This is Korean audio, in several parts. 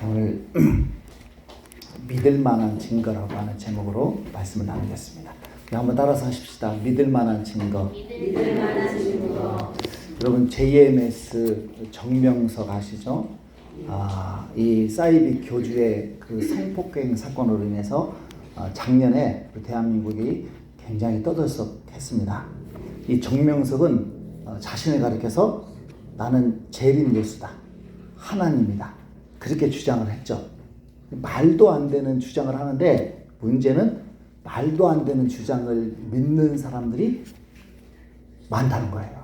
오늘 믿을 만한 증거라고 하는 제목으로 말씀을 나누겠습니다. 한번 따라서 하십시다. 믿을 만한 증거. 믿을 만한 증거. 여러분 JMS 정명석 아시죠? 이 사이비 교주의 그 성폭행 사건으로 인해서 작년에 대한민국이 굉장히 떠들썩했습니다. 이 정명석은 자신을 가리켜서 나는 재림 예수다, 하나님이다, 그렇게 주장을 했죠. 말도 안 되는 주장을 하는데 문제는 말도 안 되는 주장을 믿는 사람들이 많다는 거예요.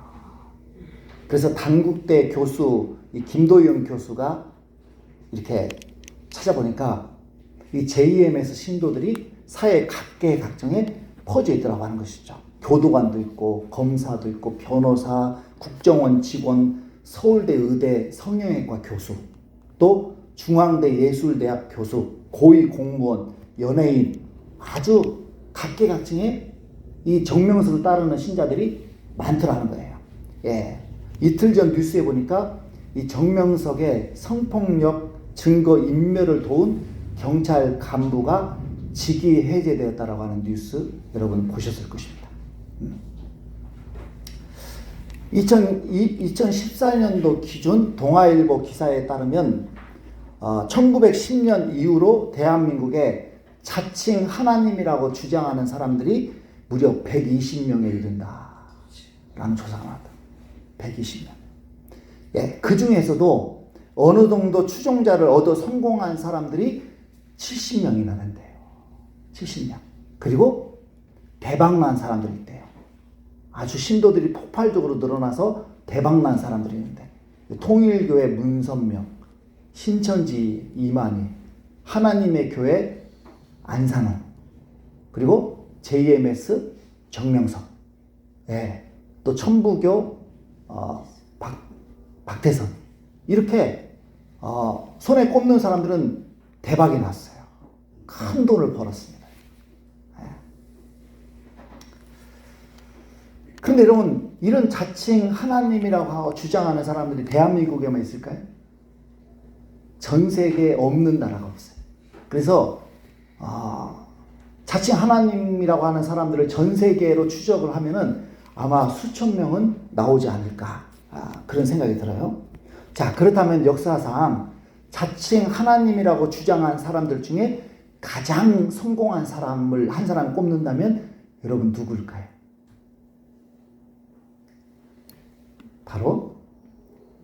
그래서 단국대 교수 이 김도영 교수가 이렇게 찾아보니까 이 JMS 신도들이 사회 각계각층에 퍼져 있더라고 하는 것이죠. 교도관도 있고 검사도 있고 변호사, 국정원 직원, 서울대 의대 성형외과 교수, 또 중앙대 예술대학 교수, 고위 공무원, 연예인, 아주 각계각층에 이 정명석을 따르는 신자들이 많더라는 거예요. 예. 이틀 전 뉴스에 보니까 이 정명석의 성폭력 증거 인멸을 도운 경찰 간부가 직위 해제되었다라고 하는 뉴스 여러분 보셨을 것입니다. 2014년도 기준 동아일보 기사에 따르면 1910년 이후로 대한민국에 자칭 하나님이라고 주장하는 사람들이 무려 120명에 이른다라는 조사가 나왔다. 120명. 예, 그 중에서도 어느 정도 추종자를 얻어 성공한 사람들이 70명이나 된대요. 70명. 그리고 대박난 사람들이 있대요. 아주 신도들이 폭발적으로 늘어나서 대박난 사람들이 있는데, 통일교회 문선명, 신천지 이만희, 하나님의 교회 안산원, 그리고 JMS 정명석, 예, 또 천부교 박태선, 이렇게 손에 꼽는 사람들은 대박이 났어요. 큰 돈을 벌었습니다. 그런데 여러분, 이런 자칭 하나님이라고 하고 주장하는 사람들이 대한민국에만 있을까요? 전 세계에 없는 나라가 없어요. 그래서 자칭 하나님이라고 하는 사람들을 전 세계로 추적을 하면은 아마 수천 명은 나오지 않을까, 그런 생각이 들어요. 자, 그렇다면 역사상 자칭 하나님이라고 주장한 사람들 중에 가장 성공한 사람을 한 사람 꼽는다면 여러분 누구일까요? 바로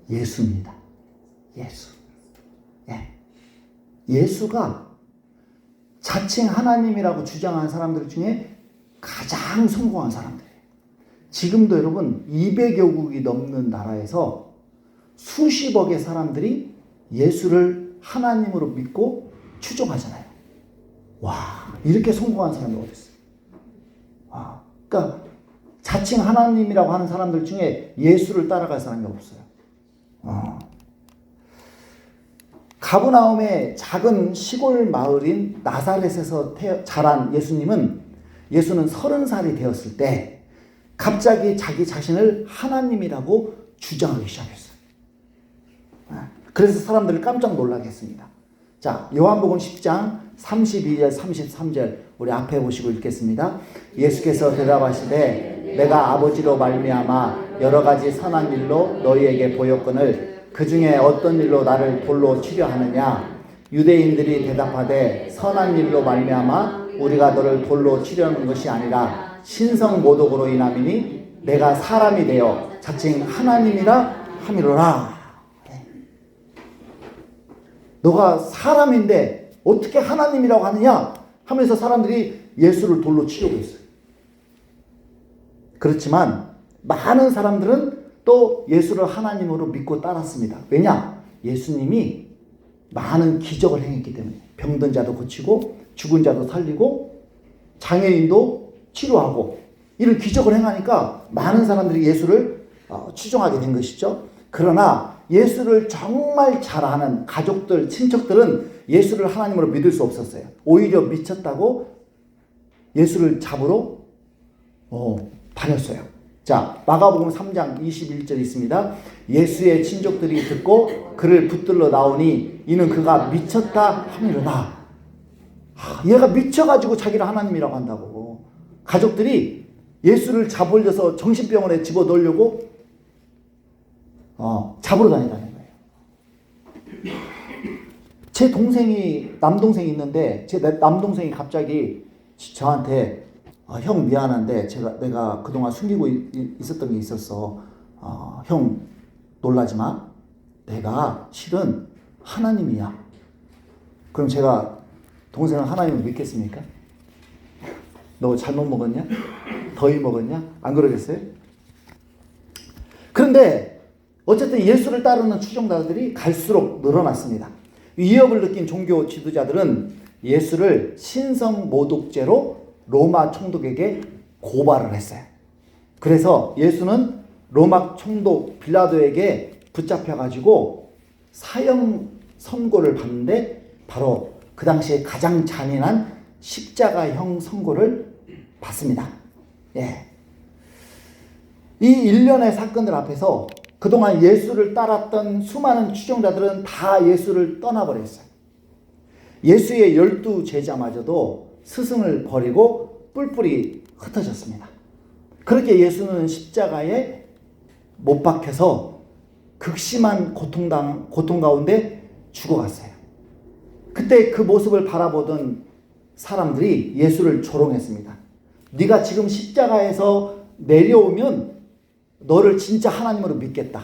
예수입니다. 예수. 예. 예수가 자칭 하나님이라고 주장한 사람들 중에 가장 성공한 사람들이에요. 지금도 여러분 200여국이 넘는 나라에서 수십억의 사람들이 예수를 하나님으로 믿고 추종하잖아요. 와, 이렇게 성공한 사람이 어디 있어요? 그러니까 자칭 하나님이라고 하는 사람들 중에 예수를 따라갈 사람이 없어요. 가브나움의 작은 시골 마을인 나사렛에서 자란 예수는 30살이 되었을 때 갑자기 자기 자신을 하나님이라고 주장하기 시작했어요. 그래서 사람들을 깜짝 놀라게 했습니다. 자, 요한복음 10장 32절 33절 우리 앞에 보시고 읽겠습니다. 예수께서 대답하시되 내가 아버지로 말미암아 여러 가지 선한 일로 너희에게 보였거늘 그 중에 어떤 일로 나를 돌로 치려 하느냐? 유대인들이 대답하되 선한 일로 말미암아 우리가 너를 돌로 치려는 것이 아니라 신성 모독으로 인함이니 내가 사람이 되어 자칭 하나님이라 함이로라. 너가 사람인데 어떻게 하나님이라고 하느냐 하면서 사람들이 예수를 돌로 치려고 했어요. 그렇지만 많은 사람들은 또 예수를 하나님으로 믿고 따랐습니다. 왜냐? 예수님이 많은 기적을 행했기 때문에. 병든 자도 고치고 죽은 자도 살리고 장애인도 치료하고 이런 기적을 행하니까 많은 사람들이 예수를 추종하게 된 것이죠. 그러나 예수를 정말 잘 아는 가족들, 친척들은 예수를 하나님으로 믿을 수 없었어요. 오히려 미쳤다고 예수를 잡으러 다녔어요. 자, 마가복음 3장 21절 있습니다. 예수의 친족들이 듣고 그를 붙들러 나오니 이는 그가 미쳤다 함이로다. 얘가 미쳐가지고 자기를 하나님이라고 한다고. 가족들이 예수를 잡으려서 정신병원에 집어넣으려고 잡으러 다니다는 거예요. 제 동생이 남동생이 있는데 제 남동생이 갑자기 저한테 형 미안한데 내가 그동안 숨기고 있었던 게 있었어. 형 놀라지 마. 내가 실은 하나님이야. 그럼 제가 동생은 하나님을 믿겠습니까? 너 잘못 먹었냐? 더위 먹었냐? 안 그러겠어요? 그런데 어쨌든 예수를 따르는 추종자들이 갈수록 늘어났습니다. 위협을 느낀 종교 지도자들은 예수를 신성모독죄로 로마 총독에게 고발을 했어요. 그래서 예수는 로마 총독 빌라도에게 붙잡혀가지고 사형 선고를 받는데 바로 그 당시에 가장 잔인한 십자가형 선고를 받습니다. 예. 이 일련의 사건들 앞에서 그동안 예수를 따랐던 수많은 추종자들은 다 예수를 떠나버렸어요. 예수의 12 제자마저도 스승을 버리고 뿔뿔이 흩어졌습니다. 그렇게 예수는 십자가에 못 박혀서 극심한 고통 가운데 죽어갔어요. 그때 그 모습을 바라보던 사람들이 예수를 조롱했습니다. 네가 지금 십자가에서 내려오면 너를 진짜 하나님으로 믿겠다.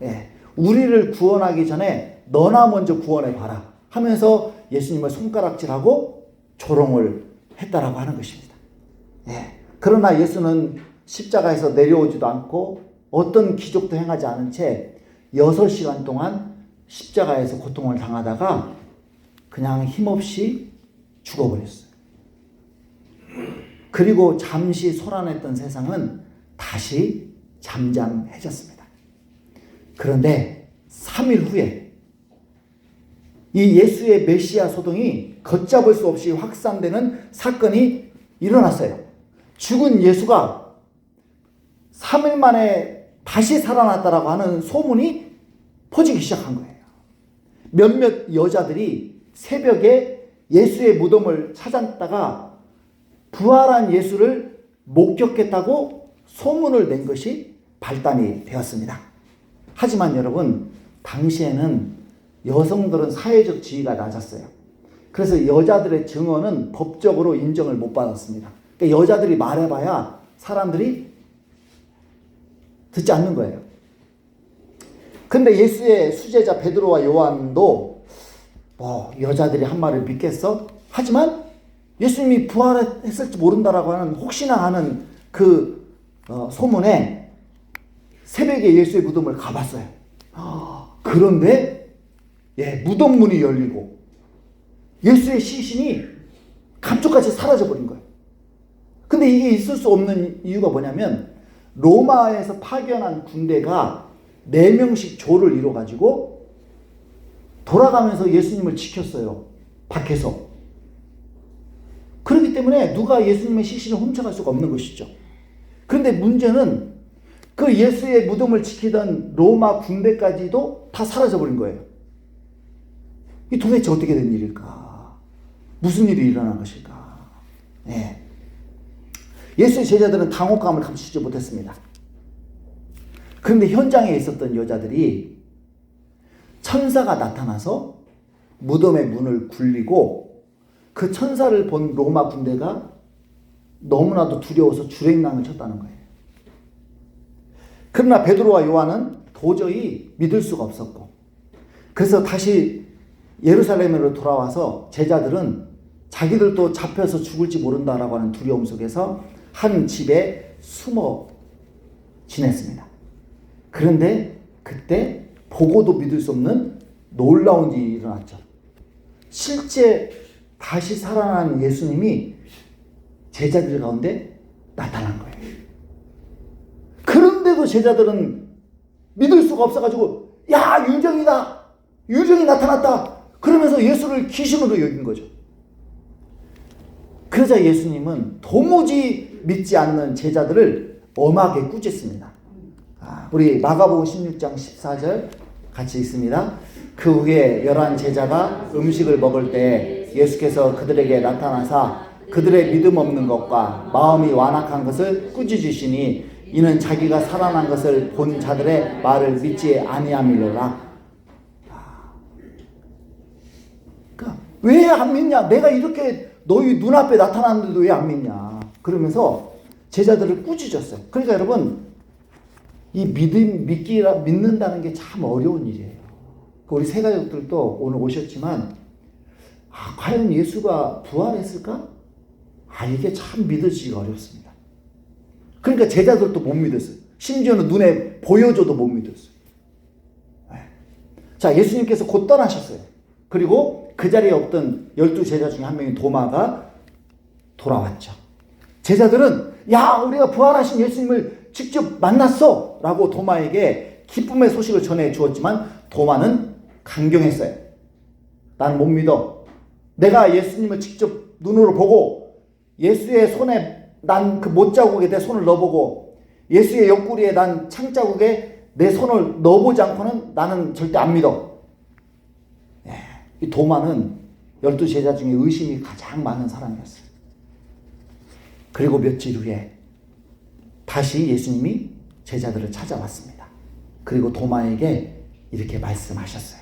예, 우리를 구원하기 전에 너나 먼저 구원해봐라 하면서 예수님을 손가락질하고 조롱을 했다라고 하는 것입니다. 예, 그러나 예수는 십자가에서 내려오지도 않고 어떤 기적도 행하지 않은 채 6시간 동안 십자가에서 고통을 당하다가 그냥 힘없이 죽어버렸어요. 그리고 잠시 소란했던 세상은 다시 잠잠해졌습니다. 그런데 3일 후에 이 예수의 메시아 소동이 걷잡을 수 없이 확산되는 사건이 일어났어요. 죽은 예수가 3일 만에 다시 살아났다라고 하는 소문이 퍼지기 시작한 거예요. 몇몇 여자들이 새벽에 예수의 무덤을 찾았다가 부활한 예수를 목격했다고 소문을 낸 것이 발단이 되었습니다. 하지만 여러분, 당시에는 여성들은 사회적 지위가 낮았어요. 그래서 여자들의 증언은 법적으로 인정을 못 받았습니다. 그러니까 여자들이 말해봐야 사람들이 듣지 않는 거예요. 근데 예수의 수제자 베드로와 요한도 여자들이 한 말을 믿겠어? 하지만 예수님이 부활했을지 모른다라고 하는 혹시나 하는 그 소문에 새벽에 예수의 무덤을 가봤어요. 그런데 무덤 문이 열리고 예수의 시신이 감쪽같이 사라져버린 거예요. 근데 이게 있을 수 없는 이유가 뭐냐면 로마에서 파견한 군대가 4명씩 조를 이뤄가지고 돌아가면서 예수님을 지켰어요. 밖에서. 그렇기 때문에 누가 예수님의 시신을 훔쳐갈 수가 없는 것이죠. 그런데 문제는 그 예수의 무덤을 지키던 로마 군대까지도 다 사라져버린 거예요. 이 도대체 어떻게 된 일일까? 무슨 일이 일어난 것일까? 예수의 제자들은 당혹감을 감추지 못했습니다. 그런데 현장에 있었던 여자들이 천사가 나타나서 무덤의 문을 굴리고 그 천사를 본 로마 군대가 너무나도 두려워서 주랭랑을 쳤다는 거예요. 그러나 베드로와 요한은 도저히 믿을 수가 없었고, 그래서 다시 예루살렘으로 돌아와서 제자들은 자기들도 잡혀서 죽을지 모른다라고 하는 두려움 속에서 한 집에 숨어 지냈습니다. 그런데 그때 보고도 믿을 수 없는 놀라운 일이 일어났죠. 실제 다시 살아난 예수님이 제자들 가운데 나타난 거예요. 그런데도 제자들은 믿을 수가 없어가지고 야, 유정이다, 유정이 나타났다 그러면서 예수를 귀신으로 여긴 거죠. 그러자 예수님은 도무지 믿지 않는 제자들을 엄하게 꾸짖습니다. 우리 마가복음 16장 14절 같이 읽습니다. 그 후에 11 제자가 음식을 먹을 때 예수께서 그들에게 나타나사 그들의 믿음 없는 것과 마음이 완악한 것을 꾸짖으시니 이는 자기가 살아난 것을 본 자들의 말을 믿지 아니함이로라. 그러니까 왜 안 믿냐? 내가 이렇게 너희 눈앞에 나타났는데도 왜 안 믿냐? 그러면서 제자들을 꾸짖었어요. 그러니까 여러분, 이 믿는다는 게 참 어려운 일이에요. 우리 세 가족들도 오늘 오셨지만, 과연 예수가 부활했을까? 이게 참 믿어지기가 어렵습니다. 그러니까 제자들도 못 믿었어요. 심지어는 눈에 보여줘도 못 믿었어요. 자, 예수님께서 곧 떠나셨어요. 그리고 그 자리에 없던 12 제자 중에 한 명인 도마가 돌아왔죠. 제자들은 우리가 부활하신 예수님을 직접 만났어 라고 도마에게 기쁨의 소식을 전해 주었지만 도마는 강경했어요. 난 못 믿어. 내가 예수님을 직접 눈으로 보고 예수의 손에 난 그 못자국에 내 손을 넣어보고 예수의 옆구리에 난 창자국에 내 손을 넣어보지 않고는 나는 절대 안 믿어. 이 도마는 12 제자 중에 의심이 가장 많은 사람이었어요. 그리고 며칠 후에 다시 예수님이 제자들을 찾아왔습니다. 그리고 도마에게 이렇게 말씀하셨어요.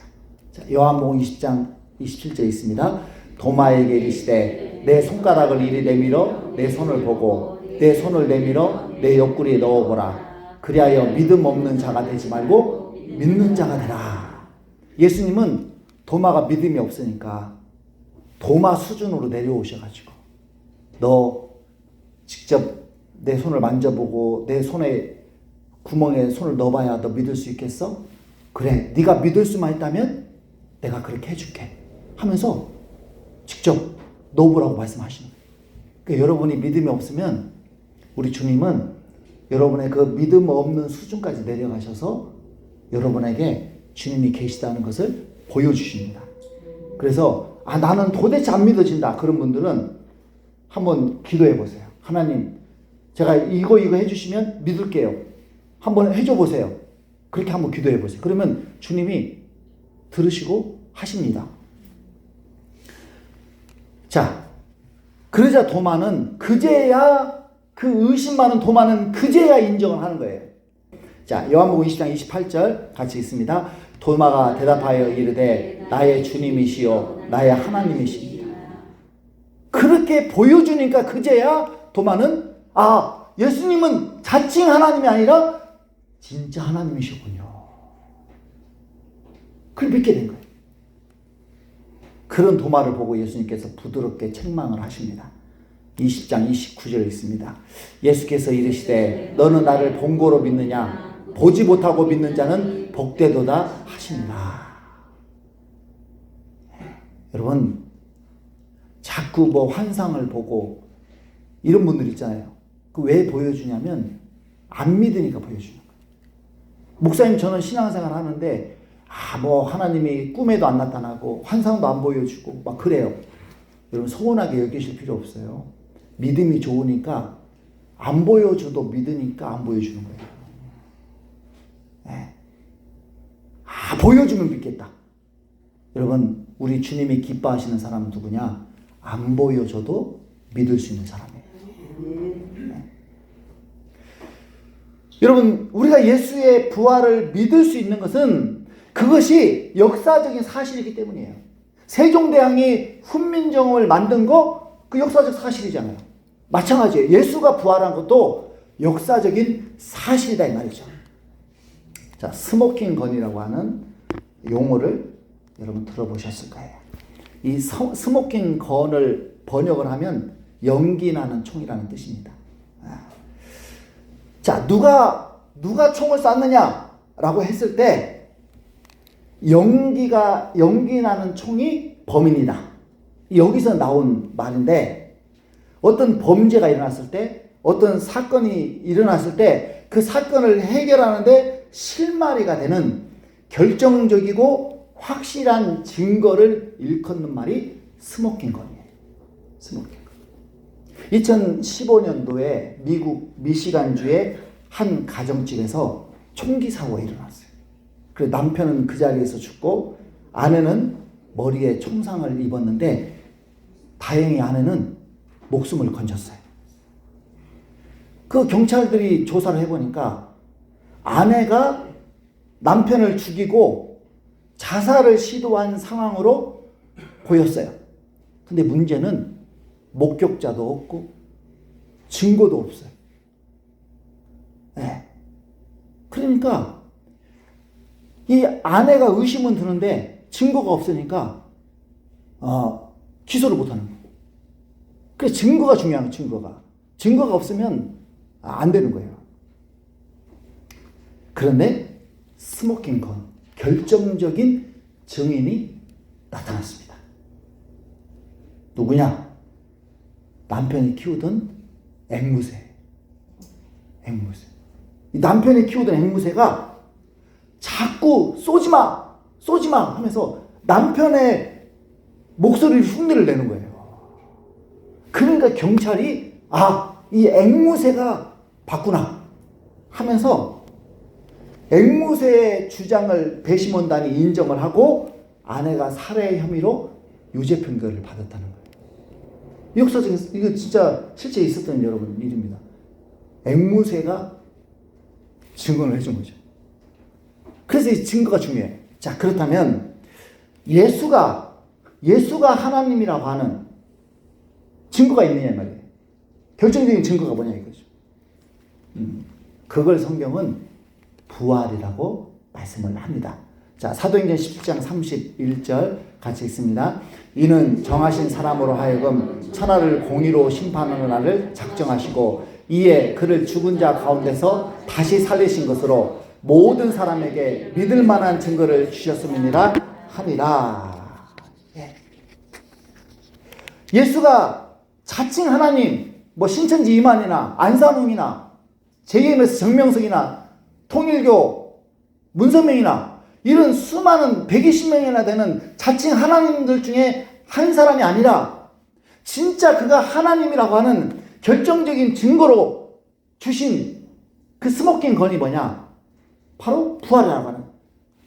자, 요한복음 20장 27절에 있습니다. 도마에게 이르시되 내 손가락을 이리 내밀어 내 손을 보고 내 손을 내밀어 내 옆구리에 넣어보라. 그리하여 믿음 없는 자가 되지 말고 믿는 자가 되라. 예수님은 도마가 믿음이 없으니까 도마 수준으로 내려오셔가지고 너 직접 내 손을 만져보고 내 손에 구멍에 손을 넣어봐야 너 믿을 수 있겠어? 그래, 네가 믿을 수만 있다면 내가 그렇게 해줄게 하면서 직접 넣어보라고 말씀하시는 거예요. 그러니까 여러분이 믿음이 없으면 우리 주님은 여러분의 그 믿음 없는 수준까지 내려가셔서 여러분에게 주님이 계시다는 것을 보여주십니다. 그래서 나는 도대체 안 믿어진다 그런 분들은 한번 기도해 보세요. 하나님, 제가 이거 해주시면 믿을게요. 한번 해줘 보세요. 그렇게 한번 기도해 보세요. 그러면 주님이 들으시고 하십니다. 자, 그러자 도마는 그제야, 그 의심 많은 도마는 그제야 인정을 하는 거예요. 자, 요한복음 20장 28절 같이 읽습니다. 도마가 대답하여 이르되 나의 주님이시요 나의 하나님이십니다. 그렇게 보여주니까 그제야 도마는 예수님은 자칭 하나님이 아니라 진짜 하나님이시군요. 그걸 믿게 된 거예요. 그런 도마를 보고 예수님께서 부드럽게 책망을 하십니다. 20장 29절 있습니다. 예수께서 이르시되 너는 나를 본고로 믿느냐? 보지 못하고 믿는 자는 복되도다 하시니라. 여러분, 자꾸 환상을 보고 이런 분들 있잖아요. 그 왜 보여주냐면 안 믿으니까 보여주는 거예요. 목사님, 저는 신앙생활 하는데 하나님이 꿈에도 안 나타나고 환상도 안 보여주고 막 그래요. 여러분, 서운하게 여기실 필요 없어요. 믿음이 좋으니까 안 보여줘도 믿으니까 안 보여주는 거예요. 보여주면 믿겠다. 여러분, 우리 주님이 기뻐하시는 사람은 누구냐? 안 보여줘도 믿을 수 있는 사람이에요. 여러분, 우리가 예수의 부활을 믿을 수 있는 것은 그것이 역사적인 사실이기 때문이에요. 세종대왕이 훈민정음을 만든 거 그 역사적 사실이잖아요. 마찬가지예요. 예수가 부활한 것도 역사적인 사실이다 이 말이죠. 자, 스모킹 건이라고 하는 용어를 여러분 들어보셨을 거예요. 이 스모킹 건을 번역을 하면 연기 나는 총이라는 뜻입니다. 자, 누가 총을 쐈느냐라고 했을 때 연기 나는 총이 범인이다. 여기서 나온 말인데, 어떤 범죄가 일어났을 때, 어떤 사건이 일어났을 때 그 사건을 해결하는데 실마리가 되는 결정적이고 확실한 증거를 일컫는 말이 스모킹 건이에요. 스모킹 건. 2015년도에 미국 미시간주의 한 가정집에서 총기 사고가 일어났어요. 그래서 남편은 그 자리에서 죽고 아내는 머리에 총상을 입었는데 다행히 아내는 목숨을 건졌어요. 그 경찰들이 조사를 해보니까 아내가 남편을 죽이고 자살을 시도한 상황으로 보였어요. 근데 문제는 목격자도 없고 증거도 없어요. 네. 그러니까 이 아내가 의심은 드는데 증거가 없으니까 기소를 못하는 거예요. 그래서 증거가 중요한 거예요. 증거가 없으면 안 되는 거예요. 그런데 스모킹 건, 결정적인 증인이 나타났습니다. 누구냐? 남편이 키우던 앵무새. 이 남편이 키우던 앵무새가 자꾸 쏘지마 하면서 남편의 목소리를 흉내를 내는 거예요. 그러니까 경찰이 이 앵무새가 봤구나 하면서 앵무새의 주장을 배심원단이 인정을 하고 아내가 살해 혐의로 유죄 판결을 받았다는 거예요. 역사적인, 이거 진짜 실제 있었던 여러분 일입니다. 앵무새가 증언을 해준 거죠. 그래서 이 증거가 중요해요. 자, 그렇다면 예수가 하나님이라고 하는 증거가 있느냐 말이에요. 결정적인 증거가 뭐냐 이거죠. 그걸 성경은 부활이라고 말씀을 합니다. 자, 사도행전 17장 31절 같이 읽습니다. 이는 정하신 사람으로 하여금 천하를 공의로 심판하는 날을 작정하시고 이에 그를 죽은 자 가운데서 다시 살리신 것으로 모든 사람에게 믿을 만한 증거를 주셨음이니라 하니라. 예수가 자칭 하나님, 신천지 이만이나 안산홍이나 JMS 정명석이나 통일교 문선명이나 이런 수많은 120명이나 되는 자칭 하나님들 중에 한 사람이 아니라 진짜 그가 하나님이라고 하는 결정적인 증거로 주신 그 스모킹 건이 뭐냐? 바로 부활이라고 하는,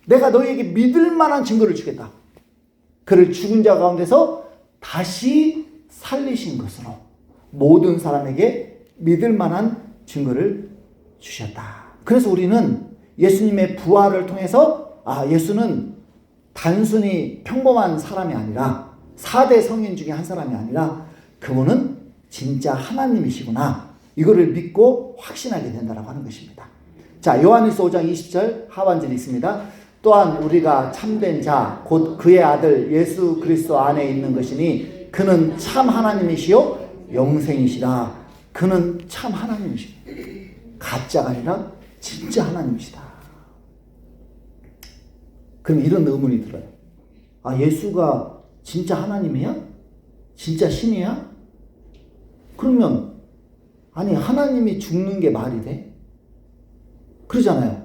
내가 너희에게 믿을 만한 증거를 주겠다. 그를 죽은 자 가운데서 다시 살리신 것으로 모든 사람에게 믿을 만한 증거를 주셨다. 그래서 우리는 예수님의 부활을 통해서 예수는 단순히 평범한 사람이 아니라 4대 성인 중에 한 사람이 아니라 그분은 진짜 하나님이시구나, 이거를 믿고 확신하게 된다라고 하는 것입니다. 자, 요한일서 5장 20절 하반절이 있습니다. 또한 우리가 참된 자 곧 그의 아들 예수 그리스도 안에 있는 것이니 그는 참 하나님이시요 영생이시라. 그는 참 하나님이시다. 가짜가 아니라 진짜 하나님이시다. 그럼 이런 의문이 들어요. 예수가 진짜 하나님이야? 진짜 신이야? 그러면 하나님이 죽는 게 말이 돼? 그러잖아요.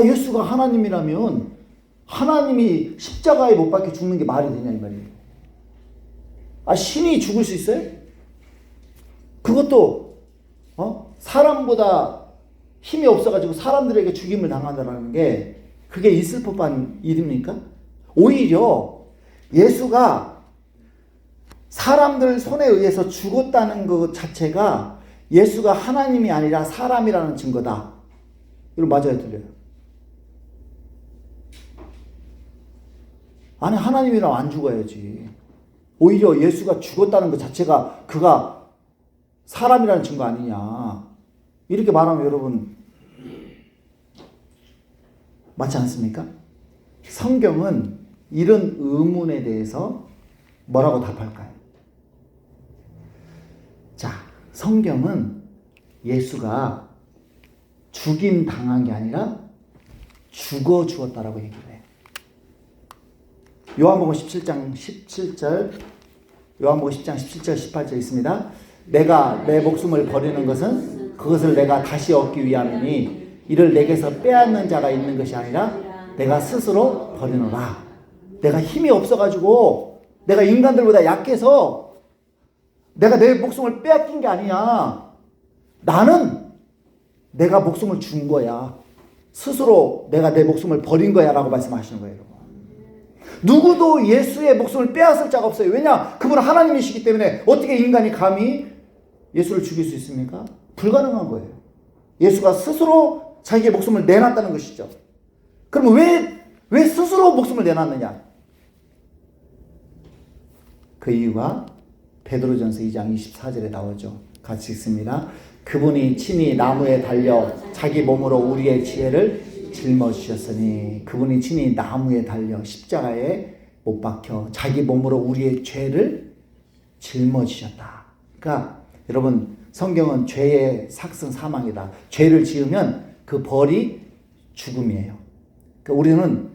예수가 하나님이라면 하나님이 십자가에 못 박혀 죽는 게 말이 되냐 이 말이에요. 신이 죽을 수 있어요? 그것도 사람보다 힘이 없어가지고 사람들에게 죽임을 당한다는 게 그게 있을 법한 일입니까? 오히려 예수가 사람들 손에 의해서 죽었다는 것 자체가 예수가 하나님이 아니라 사람이라는 증거다. 이거 맞아요, 틀려요? 하나님이라면 안 죽어야지. 오히려 예수가 죽었다는 것 자체가 그가 사람이라는 증거 아니냐. 이렇게 말하면 여러분 맞지 않습니까? 성경은 이런 의문에 대해서 뭐라고 답할까요? 자, 성경은 예수가 죽임 당한 게 아니라 죽어 주었다라고 얘기를 해요. 요한복음 17장 17절, 요한복음 10장 17절 18절 있습니다. 내가 내 목숨을 버리는 것은 그것을 내가 다시 얻기 위함이니 이를 내게서 빼앗는 자가 있는 것이 아니라 내가 스스로 버리노라. 내가 힘이 없어가지고 내가 인간들보다 약해서 내가 내 목숨을 빼앗긴 게 아니야. 나는 내가 목숨을 준 거야. 스스로 내가 내 목숨을 버린 거야 라고 말씀하시는 거예요. 누구도 예수의 목숨을 빼앗을 자가 없어요. 왜냐? 그분은 하나님이시기 때문에 어떻게 인간이 감히 예수를 죽일 수 있습니까? 불가능한 거예요. 예수가 스스로 자기의 목숨을 내놨다는 것이죠. 그럼 왜 스스로 목숨을 내놨느냐? 그 이유가 베드로전서 2장 24절에 나오죠. 같이 읽습니다. 그분이 친히 나무에 달려 자기 몸으로 우리의 죄를 짊어지셨으니, 그분이 친히 나무에 달려 십자가에 못 박혀 자기 몸으로 우리의 죄를 짊어지셨다. 그러니까 여러분, 성경은 죄의 삭은 사망이다. 죄를 지으면 그 벌이 죽음이에요. 그러니까 우리는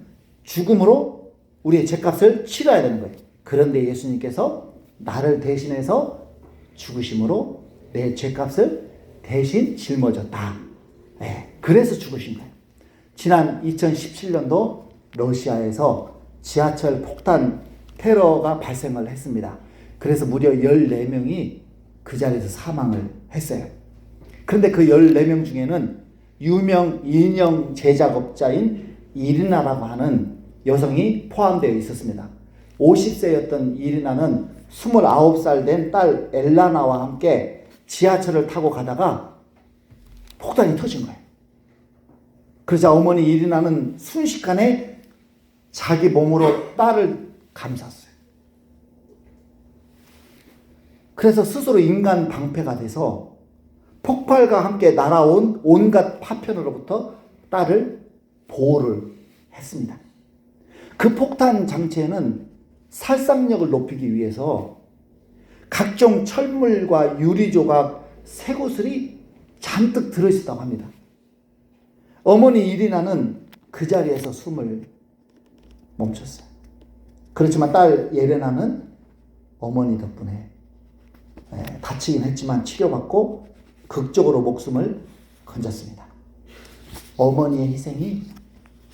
죽음으로 우리의 죄값을 치러야 되는 거예요. 그런데 예수님께서 나를 대신해서 죽으심으로 내 죄값을 대신 짊어졌다. 네, 그래서 죽으신 거예요. 지난 2017년도 러시아에서 지하철 폭탄 테러가 발생을 했습니다. 그래서 무려 14명이 그 자리에서 사망을 했어요. 그런데 그 14명 중에는 유명 인형 제작업자인 이리나라고 하는 여성이 포함되어 있었습니다. 50세였던 이리나는 29살 된 딸 엘라나와 함께 지하철을 타고 가다가 폭탄이 터진 거예요. 그러자 어머니 이리나는 순식간에 자기 몸으로 딸을 감쌌어요. 그래서 스스로 인간 방패가 돼서 폭발과 함께 날아온 온갖 파편으로부터 딸을 보호를 했습니다. 그 폭탄 장치에는 살상력을 높이기 위해서 각종 철물과 유리조각, 쇠구슬이 잔뜩 들어있었다고 합니다. 어머니 이리나는 그 자리에서 숨을 멈췄어요. 그렇지만 딸 예레나는 어머니 덕분에 다치긴 했지만 치료받고 극적으로 목숨을 건졌습니다. 어머니의 희생이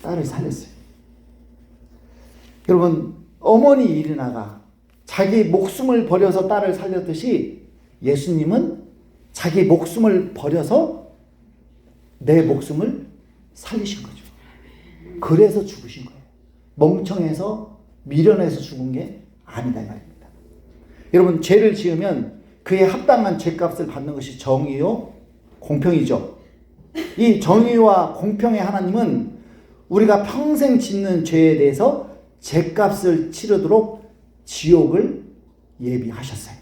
딸을 살렸어요. 여러분, 어머니 이리나가 자기 목숨을 버려서 딸을 살렸듯이 예수님은 자기 목숨을 버려서 내 목숨을 살리신 거죠. 그래서 죽으신 거예요. 멍청해서 미련해서 죽은 게 아니다 이 말입니다. 여러분, 죄를 지으면 그에 합당한 죄값을 받는 것이 정의요 공평이죠. 이 정의와 공평의 하나님은 우리가 평생 짓는 죄에 대해서 죄값을 치르도록 지옥을 예비하셨어요.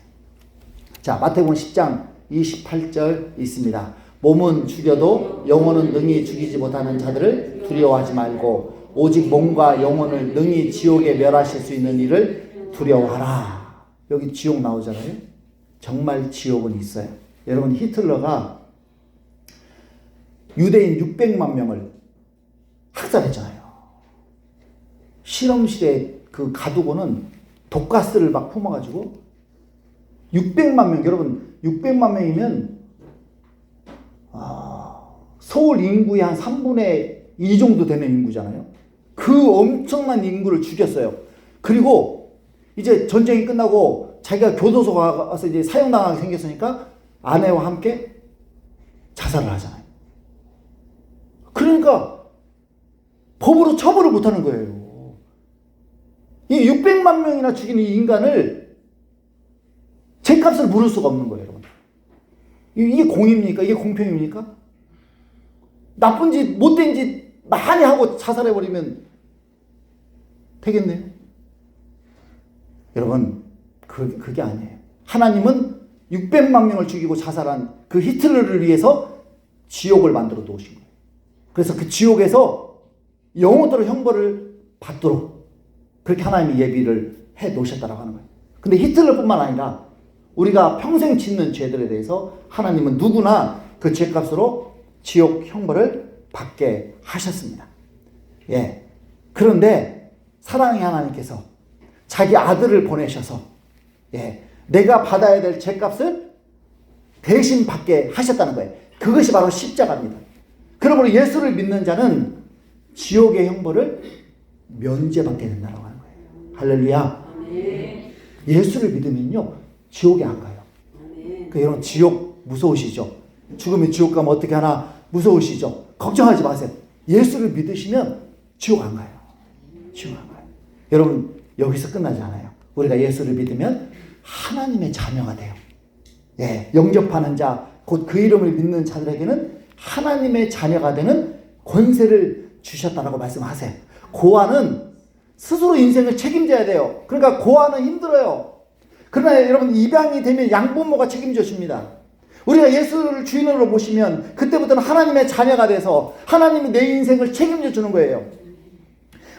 자, 마태복음 10장 28절 있습니다. 몸은 죽여도 영혼은 능히 죽이지 못하는 자들을 두려워하지 말고 오직 몸과 영혼을 능히 지옥에 멸하실 수 있는 이를 두려워하라. 여기 지옥 나오잖아요. 정말 지옥은 있어요. 여러분, 히틀러가 유대인 600만 명을 학살했잖아요. 실험실에 그 가두고는 독가스를 막 품어가지고 600만 명, 여러분 600만 명이면 서울 인구의 한 3분의 2 정도 되는 인구잖아요. 그 엄청난 인구를 죽였어요. 그리고 이제 전쟁이 끝나고 자기가 교도소 가서 이제 사형당하게 생겼으니까 아내와 함께 자살을 하잖아요. 그러니까 법으로 처벌을 못하는 거예요. 이 600만 명이나 죽인 이 인간을 죄값을 물을 수가 없는 거예요, 여러분. 이게 공입니까? 이게 공평입니까? 나쁜 짓, 못된 짓 많이 하고 자살해버리면 되겠네요. 여러분, 그게 아니에요. 하나님은 600만 명을 죽이고 자살한 그 히틀러를 위해서 지옥을 만들어 놓으신 거예요. 그래서 그 지옥에서 영원토록 형벌을 받도록 그렇게 하나님이 예비를 해 놓으셨다라고 하는 거예요. 근데 히틀러뿐만 아니라 우리가 평생 짓는 죄들에 대해서 하나님은 누구나 그 죄값으로 지옥 형벌을 받게 하셨습니다. 예. 그런데 사랑의 하나님께서 자기 아들을 보내셔서 내가 받아야 될 죄값을 대신 받게 하셨다는 거예요. 그것이 바로 십자가입니다. 그러므로 예수를 믿는 자는 지옥의 형벌을 면제받게 된다고 하는 거예요. 할렐루야. 예수를 믿으면요 지옥에 안 가요. 여러분 지옥 무서우시죠? 죽으면 지옥 가면 어떻게 하나 무서우시죠? 걱정하지 마세요. 예수를 믿으시면 지옥 안 가요. 지옥 안 가요. 여러분 여기서 끝나지 않아요. 우리가 예수를 믿으면 하나님의 자녀가 돼요. 예, 영접하는 자, 곧 그 이름을 믿는 자들에게는 하나님의 자녀가 되는 권세를 주셨다라고 말씀하세요. 고아는 스스로 인생을 책임져야 돼요. 그러니까 고아는 힘들어요. 그러나 여러분 입양이 되면 양부모가 책임져 줍니다. 우리가 예수를 주인으로 모시면 그때부터는 하나님의 자녀가 돼서 하나님이 내 인생을 책임져 주는 거예요.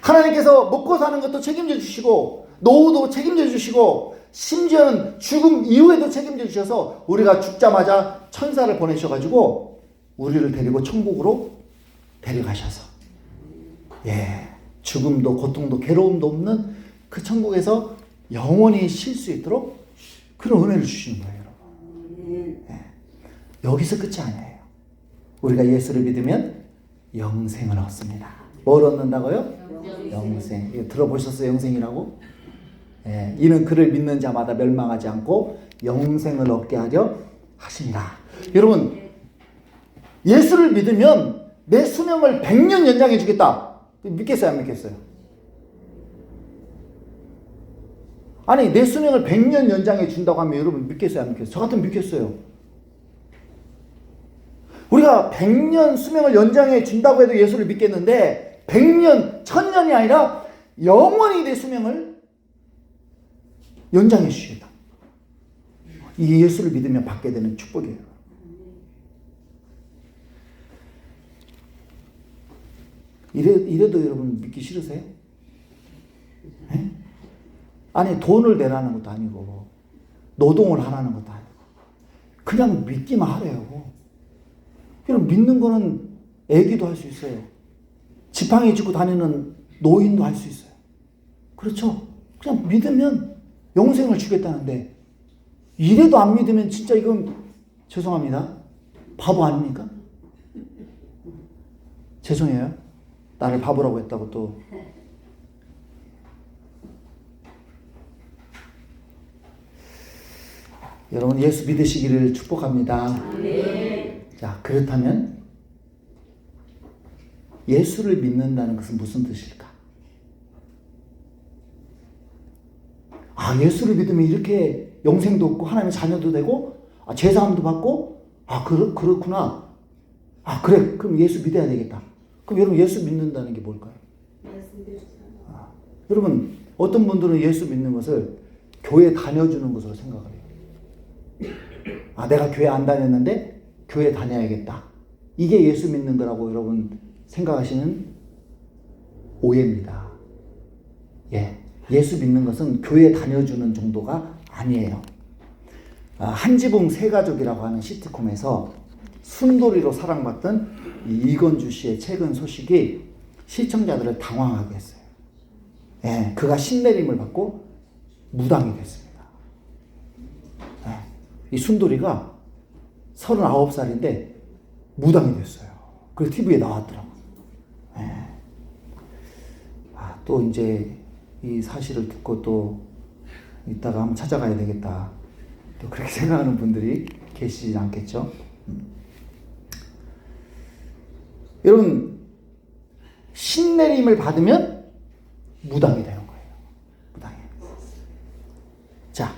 하나님께서 먹고 사는 것도 책임져 주시고 노후도 책임져 주시고 심지어는 죽음 이후에도 책임져 주셔서 우리가 죽자마자 천사를 보내셔가지고 우리를 데리고 천국으로 데려가셔서 죽음도 고통도 괴로움도 없는 그 천국에서 영원히 쉴 수 있도록 그런 은혜를 주시는 거예요, 여러분. 여기서 끝이 아니에요. 우리가 예수를 믿으면 영생을 얻습니다. 뭘 얻는다고요? 영생. 이거 들어보셨어요? 영생이라고? 이는 그를 믿는 자마다 멸망하지 않고 영생을 얻게 하려 하시니라. 여러분, 예수를 믿으면 내 수명을 100년 연장해 주겠다. 믿겠어요? 안 믿겠어요? 아니, 내 수명을 100년 연장해 준다고 하면 여러분 믿겠어요? 안 믿겠어요? 저 같으면 믿겠어요. 우리가 100년 수명을 연장해 준다고 해도 예수를 믿겠는데 100년, 1000년이 아니라 영원히 내 수명을 연장해 주시겠다. 이 예수를 믿으면 받게 되는 축복이에요. 이래도 여러분 믿기 싫으세요? 네? 아니 돈을 내라는 것도 아니고 노동을 하라는 것도 아니고 그냥 믿기만 하래요. 그냥 믿는 거는 애기도 할 수 있어요. 지팡이 짚고 다니는 노인도 할 수 있어요. 그렇죠? 그냥 믿으면 영생을 주겠다는데 이래도 안 믿으면 진짜 이건 죄송합니다. 바보 아닙니까? 죄송해요. 나를 바보라고 했다고 또. 여러분 예수 믿으시기를 축복합니다. 자, 그렇다면 예수를 믿는다는 것은 무슨 뜻일까? 아, 예수를 믿으면 이렇게 영생도 얻고 하나님의 자녀도 되고 제사함도 받고 그렇구나. 그래. 그럼 예수 믿어야 되겠다. 그럼 여러분 예수 믿는다는 게 뭘까요? 여러분 어떤 분들은 예수 믿는 것을 교회 다녀주는 것으로 생각을 해요. 내가 교회 안 다녔는데 교회 다녀야겠다. 이게 예수 믿는 거라고 여러분 생각하시는 오해입니다. 예수 믿는 것은 교회 다녀주는 정도가 아니에요. 한지붕 세가족이라고 하는 시트콤에서 순돌이로 사랑받던 이건주 씨의 최근 소식이 시청자들을 당황하게 했어요. 그가 신내림을 받고 무당이 됐습니다. 이 순돌이가 39살인데 무당이 됐어요. 그래서 TV에 나왔더라고요. 또 이제 이 사실을 듣고 또 이따가 한번 찾아가야 되겠다. 또 그렇게 생각하는 분들이 계시지 않겠죠? 여러분, 신내림을 받으면 무당이 되는 거예요. 무당이. 자,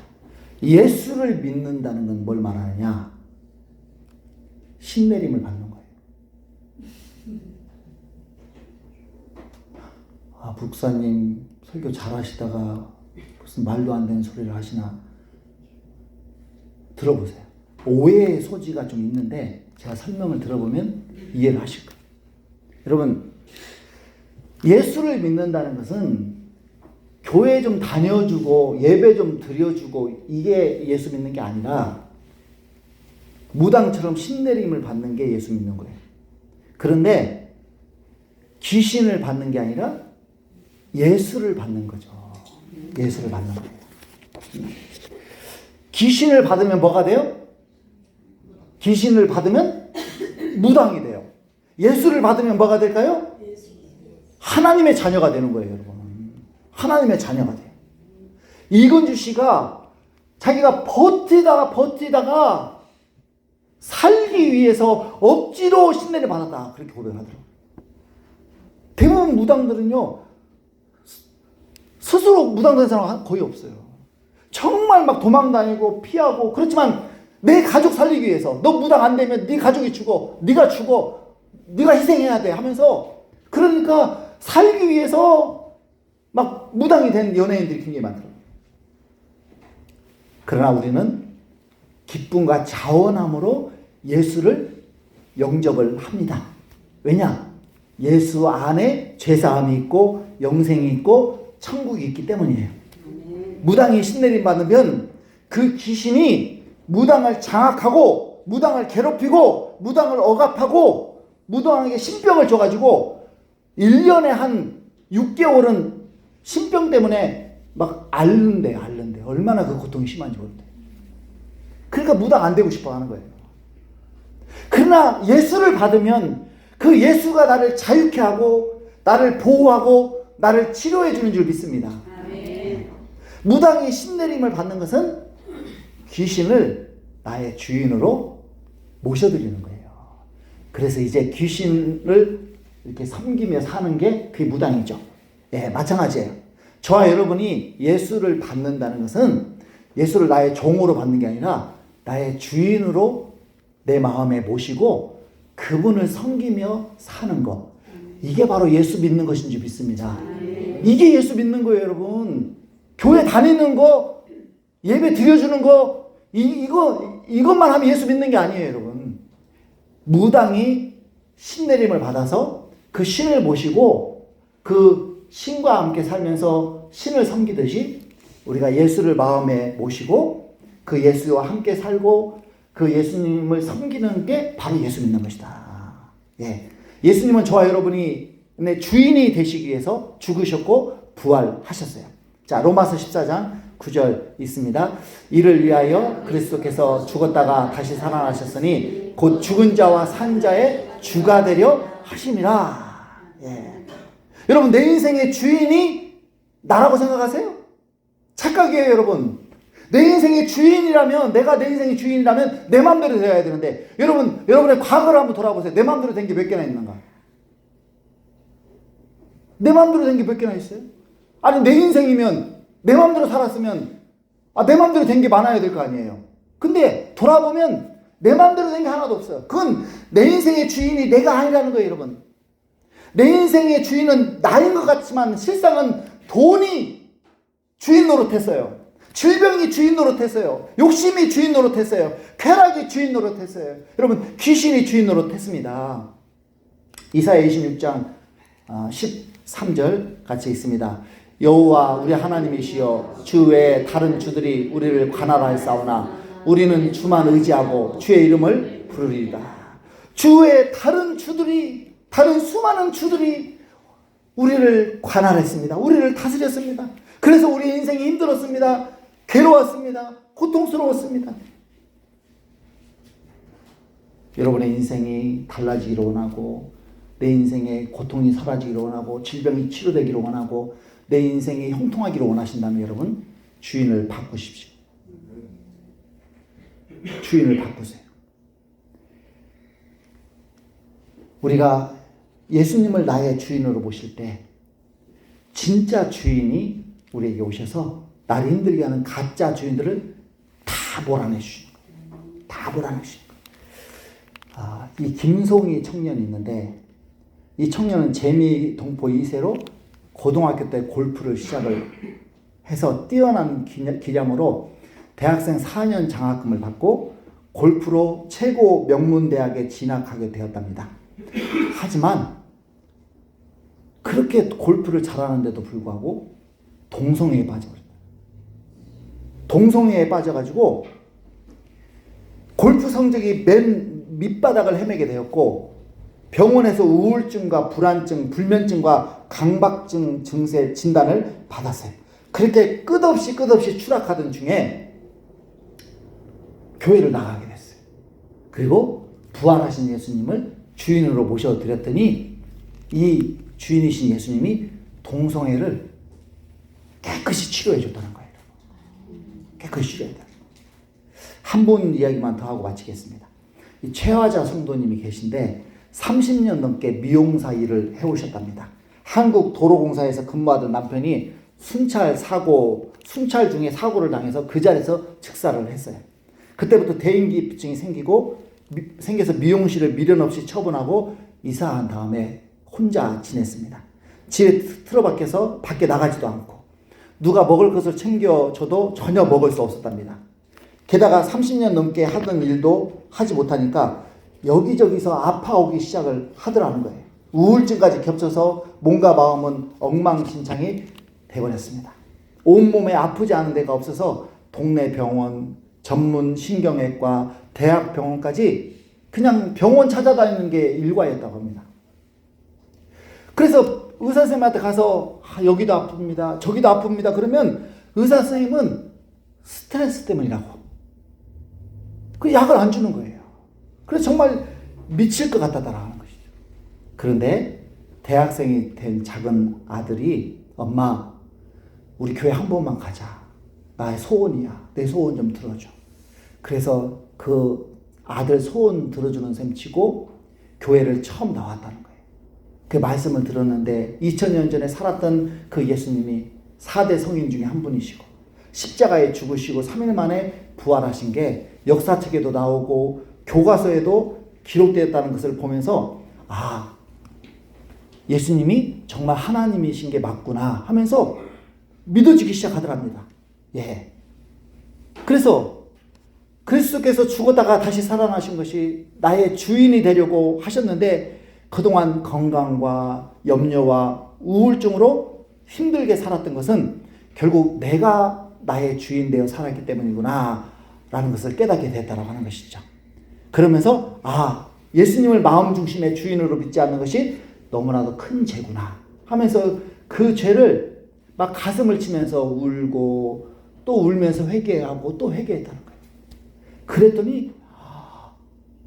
예수를 믿는다는 건 뭘 말하느냐? 신내림을 받는 거예요. 목사님 설교 잘하시다가 무슨 말도 안 되는 소리를 하시나? 들어보세요. 오해의 소지가 좀 있는데 제가 설명을 들어보면 이해를 하실 거예요. 여러분, 예수를 믿는다는 것은 교회 좀 다녀주고 예배 좀 드려주고 이게 예수 믿는 게 아니라 무당처럼 신내림을 받는 게 예수 믿는 거예요. 그런데 귀신을 받는 게 아니라 예수를 받는 거죠. 예수를 받는 거예요. 귀신을 받으면 뭐가 돼요? 귀신을 받으면 무당이 돼요. 예수를 받으면 뭐가 될까요? 하나님의 자녀가 되는 거예요, 여러분. 하나님의 자녀가 돼요. 이건주 씨가 자기가 버티다가 살기 위해서 억지로 신뢰를 받았다. 그렇게 고백을 하더라고요. 대부분 무당들은요, 스스로 무당된 사람 거의 없어요. 정말 막 도망다니고 피하고, 그렇지만 내 가족 살리기 위해서, 너 무당 안 되면 네 가족이 죽어, 네가 죽어, 네가 희생해야 돼 하면서, 그러니까 살기 위해서 막 무당이 된 연예인들이 굉장히 많더라고요. 그러나 우리는 기쁨과 자원함으로 예수를 영접을 합니다. 왜냐? 예수 안에 죄사함이 있고 영생이 있고 천국이 있기 때문이에요. 무당이 신내림 받으면 그 귀신이 무당을 장악하고 무당을 괴롭히고 무당을 억압하고 무당에게 신병을 줘가지고 1년에 한 6개월은 신병 때문에 막 앓는데 얼마나 그 고통이 심한지 모른대. 그러니까 무당 안 되고 싶어 하는 거예요. 그러나 예수를 받으면 그 예수가 나를 자유케 하고 나를 보호하고 나를 치료해 주는 줄 믿습니다. 아멘. 무당이 신내림을 받는 것은 귀신을 나의 주인으로 모셔드리는 거예요. 그래서 이제 귀신을 이렇게 섬기며 사는 게 그게 무당이죠. 예, 마찬가지예요. 저와 여러분이 예수를 받는다는 것은 예수를 나의 종으로 받는 게 아니라 나의 주인으로 내 마음에 모시고 그분을 섬기며 사는 것. 이게 바로 예수 믿는 것인 줄 믿습니다. 이게 예수 믿는 거예요, 여러분. 교회 다니는 거, 예배 드려주는 거, 이것만 하면 예수 믿는 게 아니에요, 여러분. 무당이 신내림을 받아서 그 신을 모시고 그 신과 함께 살면서 신을 섬기듯이 우리가 예수를 마음에 모시고 그 예수와 함께 살고 그 예수님을 섬기는 게 바로 예수 믿는 것이다. 예. 예수님은 저와 여러분이 주인이 되시기 위해서 죽으셨고 부활하셨어요. 자, 로마서 14장 9절 있습니다. 이를 위하여 그리스도께서 죽었다가 다시 살아나셨으니 곧 죽은 자와 산 자의 주가 되려 하심이라. 예. 여러분, 내 인생의 주인이 나라고 생각하세요? 착각이에요, 여러분. 내 인생의 주인이라면, 내가 내 인생의 주인이라면 내 마음대로 되어야 되는데, 여러분의 과거를 한번 돌아보세요. 내 마음대로 된 게 몇 개나 있는가? 내 마음대로 된 게 몇 개나 있어요? 아니, 내 인생이면, 내 마음대로 살았으면, 내 마음대로 된 게 많아야 될 거 아니에요. 근데 돌아보면 내 마음대로 된 게 하나도 없어요. 그건 내 인생의 주인이 내가 아니라는 거예요, 여러분. 내 인생의 주인은 나인 것 같지만 실상은 돈이 주인 노릇했어요. 질병이 주인 노릇했어요. 욕심이 주인 노릇했어요. 쾌락이 주인 노릇했어요. 여러분, 귀신이 주인 노릇했습니다. 이사야 26장 13절 같이 있습니다. 여호와 우리 하나님이시여, 주 외에 다른 주들이 우리를 관할하였사오나 우리는 주만 의지하고 주의 이름을 부르리이다. 주 외에 다른 수많은 주들이 우리를 관할했습니다. 우리를 다스렸습니다. 그래서 우리 인생이 힘들었습니다. 괴로웠습니다. 고통스러웠습니다. 여러분의 인생이 달라지기를 원하고, 내 인생의 고통이 사라지기를 원하고, 질병이 치료되기를 원하고, 내 인생이 형통하기를 원하신다면 여러분, 주인을 바꾸십시오. 주인을 바꾸세요. 우리가 예수님을 나의 주인으로 모실 때 진짜 주인이 우리에게 오셔서 나를 힘들게 하는 가짜 주인들을 다 몰아내주시는 거예요. 다 몰아내주시는 거예요. 이 김송이 청년이 있는데, 이 청년은 재미 동포 2세로 고등학교 때 골프를 시작을 해서 뛰어난 기량으로 대학생 4년 장학금을 받고 골프로 최고 명문대학에 진학하게 되었답니다. 하지만 그렇게 골프를 잘하는데도 불구하고 동성애에 빠져버렸어요. 동성애에 빠져가지고 골프 성적이 맨 밑바닥을 헤매게 되었고, 병원에서 우울증과 불안증, 불면증과 강박증 증세 진단을 받았어요. 그렇게 끝없이 추락하던 중에 교회를 나가게 됐어요. 그리고 부활하신 예수님을 주인으로 모셔드렸더니 이 주인이신 예수님이 동성애를 깨끗이 치료해 줬다는 거예요. 깨끗이 치료해 줬다. 한 분 이야기만 더 하고 마치겠습니다. 이 최화자 성도님이 계신데 30년 넘게 미용사 일을 해오셨답니다. 한국도로공사에서 근무하던 남편이 순찰 중에 사고를 당해서 그 자리에서 즉사를 했어요. 그때부터 대인기피증이 생겨서 미용실을 미련 없이 처분하고 이사한 다음에 혼자 지냈습니다. 집에 틀어박혀서 밖에 나가지도 않고 누가 먹을 것을 챙겨줘도 전혀 먹을 수 없었답니다. 게다가 30년 넘게 하던 일도 하지 못하니까 여기저기서 아파오기 시작을 하더라는 거예요. 우울증까지 겹쳐서 몸과 마음은 엉망진창이 되어버렸습니다. 온몸에 아프지 않은 데가 없어서 동네 병원, 전문 신경외과, 대학 병원까지 그냥 병원 찾아다니는 게 일과였다고 합니다. 그래서 의사 선생님한테 가서 여기도 아픕니다, 저기도 아픕니다 그러면 의사 선생님은 스트레스 때문이라고 그 약을 안 주는 거예요. 그래서 정말 미칠 것 같다라는 것이죠. 그런데 대학생이 된 작은 아들이 엄마 우리 교회 한 번만 가자. 나의 소원이야. 내 소원 좀 들어줘. 그래서 그 아들 소원 들어주는 셈 치고 교회를 처음 나왔다는 거예요. 그 말씀을 들었는데 2000년 전에 살았던 그 예수님이 4대 성인 중에 한 분이시고 십자가에 죽으시고 3일 만에 부활하신 게 역사책에도 나오고 교과서에도 기록되었다는 것을 보면서 아, 예수님이 정말 하나님이신 게 맞구나 하면서 믿어지기 시작하더랍니다. 예. 그래서 그리스도께서 죽었다가 다시 살아나신 것이 나의 주인이 되려고 하셨는데 그동안 건강과 염려와 우울증으로 힘들게 살았던 것은 결국 내가 나의 주인 되어 살았기 때문이구나 라는 것을 깨닫게 됐다고 하는 것이죠. 그러면서 아, 예수님을 마음 중심의 주인으로 믿지 않는 것이 너무나도 큰 죄구나 하면서 그 죄를 막 가슴을 치면서 울고 또 울면서 회개하고 또 회개했다는 거예요. 그랬더니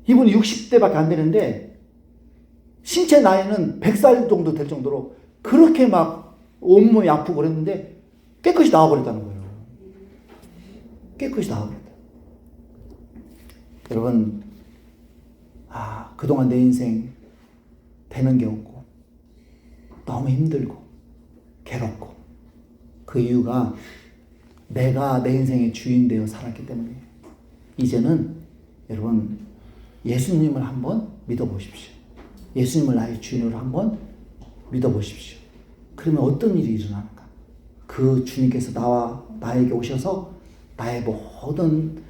이분이 60대밖에 안 되는데 신체 나이는 100살 정도 될 정도로 그렇게 막 온몸이 아프고 그랬는데 깨끗이 나와버렸다는 거예요. 깨끗이 나와버렸다. 여러분, 그동안 내 인생 되는 게 없고 너무 힘들고 괴롭고 그 이유가 내가 내 인생의 주인 되어 살았기 때문이에요. 이제는 여러분 예수님을 한번 믿어보십시오. 예수님을 나의 주인으로 한번 믿어보십시오. 그러면 어떤 일이 일어나는가? 그 주님께서 나에게 오셔서 나의 모든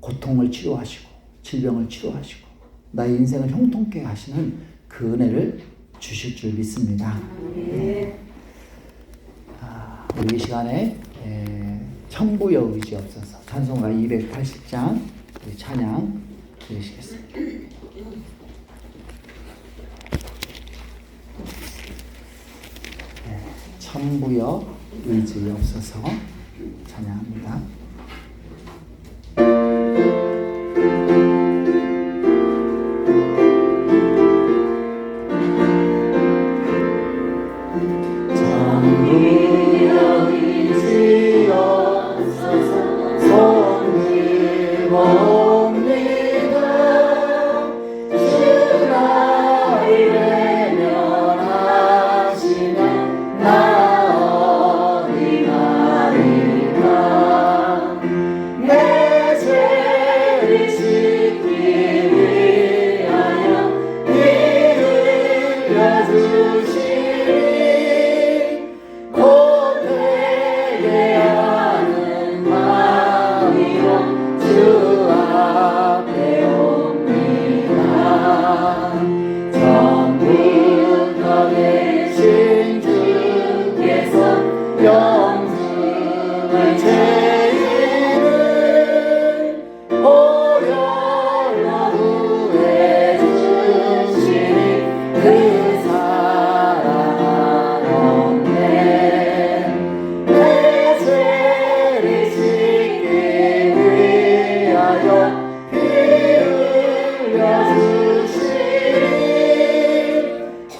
고통을 치료하시고 질병을 치료하시고 나의 인생을 형통케 하시는 그 은혜를 주실 줄 믿습니다. 우리 이 시간에 천부여 의지 없어서 찬송가 280장 우리 찬양 드리시겠습니다. 천부여 의지 없어서 찬양합니다.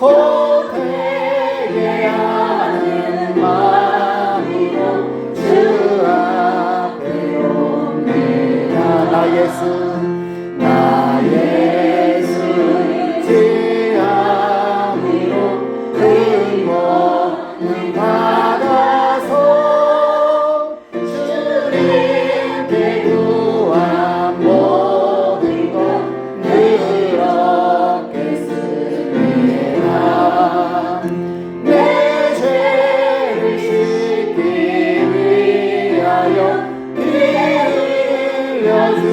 고되게 하는 마음이로 나 예수 제 암으로 근원을 받아서 주님께 구한 모든 것 늘 얻겠습니다. 내 죄를 씻기 위하여 피 흘려주